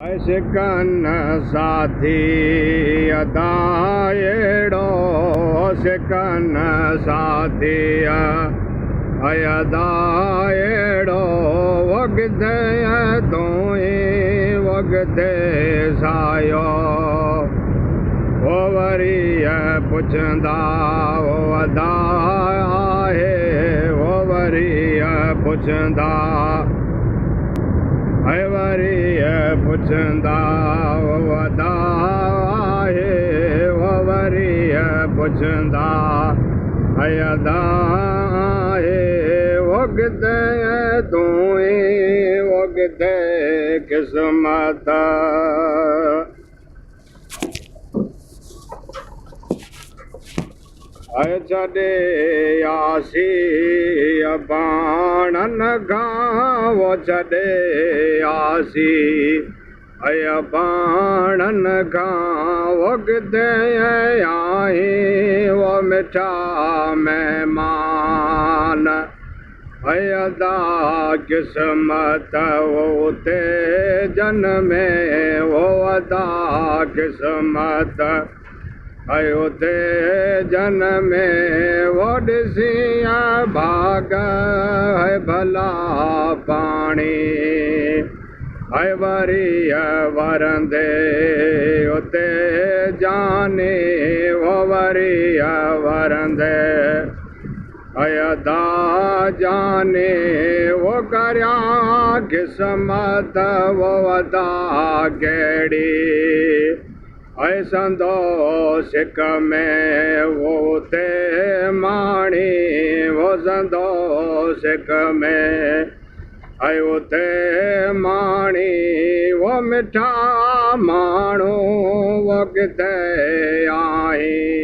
शिकन साथी अदाएड़ो शिकन साथी अदाएड़ो वगदे तोई वगदे सायो वो वरी पुछंदा वो अदा है वो वरी पुछंदा वरी पुछंदा वो अदा है वो वरी पुछंदा अदा है वगदे तूं वगदे किस्मत छॾे आसी बाणन खां वो छॾे आसी बाणन खां वगदे आई वो मिठा महिमान अदा किस्मत वो उते जन में वो अदा किस्मत उते जन में वो ॾिसिया भाग है भला पाणी है वरी वरंदे उते जाने वो वरी वरंदे अदा जाने वो करया किस्मत वो अदा कहिड़ी संदोष में वो ते माणी वो संदोष में उते माणी वो मिठा माण्हू वो किथे आई।